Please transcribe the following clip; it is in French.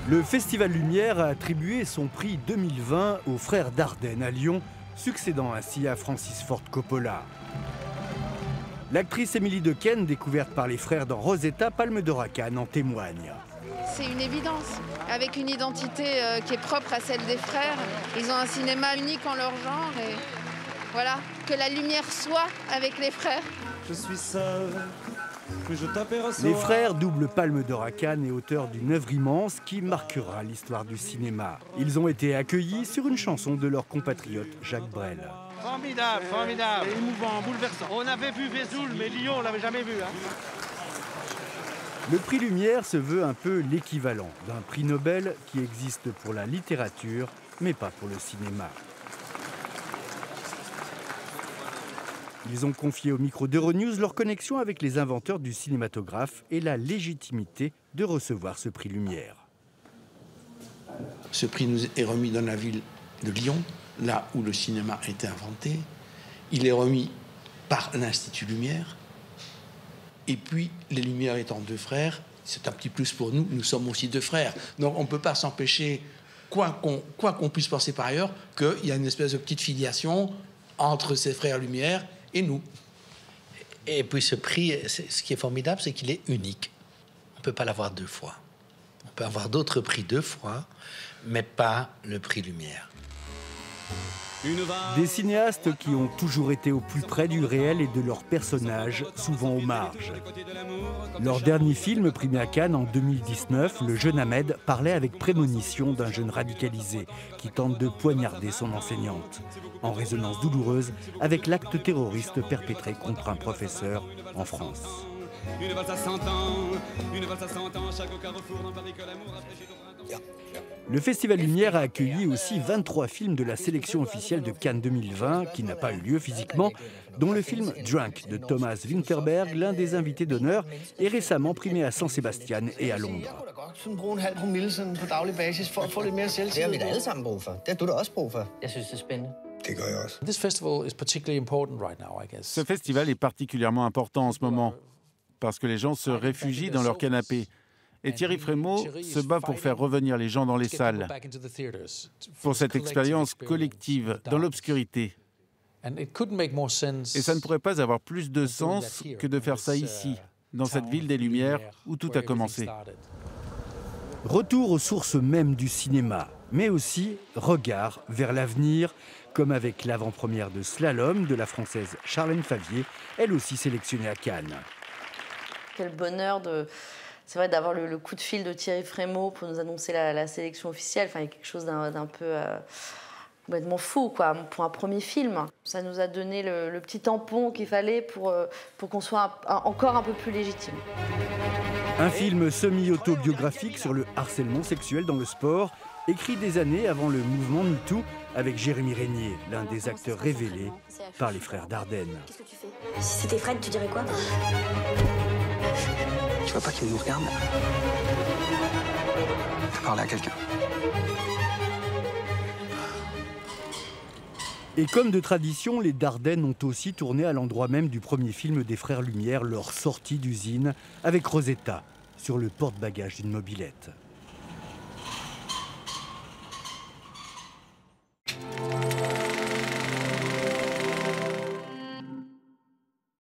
Le Festival Lumière a attribué son prix 2020 aux frères Dardenne à Lyon, succédant ainsi à Francis Ford Coppola. L'actrice Émilie Dequesne, découverte par les frères dans Rosetta, Palme d'Or à Cannes, en témoigne. C'est une évidence, avec une identité qui est propre à celle des frères. Ils ont un cinéma unique en leur genre et voilà, que la lumière soit avec les frères. Je suis seul, que je t'aperçois. Les frères, double Palme d'Or à Cannes et auteurs d'une œuvre immense qui marquera l'histoire du cinéma. Ils ont été accueillis sur une chanson de leur compatriote Jacques Brel. Formidable, formidable, émouvant, bouleversant. On avait vu Vesoul, mais Lyon, on l'avait jamais vu. Le prix Lumière se veut un peu l'équivalent d'un prix Nobel qui existe pour la littérature, mais pas pour le cinéma. Ils ont confié au micro d'Euronews leur connexion avec les inventeurs du cinématographe et la légitimité de recevoir ce prix Lumière. Ce prix nous est remis dans la ville de Lyon, là où le cinéma a été inventé. Il est remis par l'Institut Lumière. Et puis, les Lumières étant deux frères, c'est un petit plus pour nous, nous sommes aussi deux frères. Donc on ne peut pas s'empêcher, quoi qu'on puisse penser par ailleurs, qu'il y a une espèce de petite filiation entre ces frères Lumière et nous. Et puis ce prix, ce qui est formidable, c'est qu'il est unique. On ne peut pas l'avoir deux fois. On peut avoir d'autres prix deux fois, mais pas le prix Lumière. Des cinéastes qui ont toujours été au plus près du réel et de leurs personnages, souvent aux marges. Leur dernier film, primé à Cannes en 2019, Le jeune Ahmed, parlait avec prémonition d'un jeune radicalisé qui tente de poignarder son enseignante, en résonance douloureuse avec l'acte terroriste perpétré contre un professeur en France. Une valse à 100 ans, chaque carrefour dans Paris que l'amour a prêché au printemps. Le Festival Lumière a accueilli aussi 23 films de la sélection officielle de Cannes 2020, qui n'a pas eu lieu physiquement, dont le film Drunk de Thomas Vinterberg, l'un des invités d'honneur, est récemment primé à San Sebastian et à Londres. Ce festival est particulièrement important en ce moment, parce que les gens se réfugient dans leur canapé. Et Thierry Frémaux se bat pour faire revenir les gens dans les salles, pour cette expérience collective dans l'obscurité. Et ça ne pourrait pas avoir plus de sens que de faire ça ici, dans cette ville des Lumières où tout a commencé. Retour aux sources mêmes du cinéma, mais aussi regard vers l'avenir, comme avec l'avant-première de Slalom de la Française Charlène Favier, elle aussi sélectionnée à Cannes. Quel bonheur c'est vrai d'avoir le coup de fil de Thierry Frémaux pour nous annoncer la sélection officielle. Enfin, il y a quelque chose d'un peu complètement fou, quoi, pour un premier film. Ça nous a donné le petit tampon qu'il fallait pour qu'on soit encore un peu plus légitime. Un film semi-autobiographique sur le harcèlement sexuel dans le sport, écrit des années avant le mouvement MeToo, avec Jérémy Régnier, l'un des acteurs révélés par les frères Dardenne. Qu'est-ce que tu fais? Si c'était Fred, tu dirais quoi? Tu vois pas qu'il nous regarde? T'as parlé à quelqu'un. Et comme de tradition, les Dardenne ont aussi tourné à l'endroit même du premier film des frères Lumière, leur sortie d'usine, avec Rosetta, sur le porte-bagages d'une mobilette.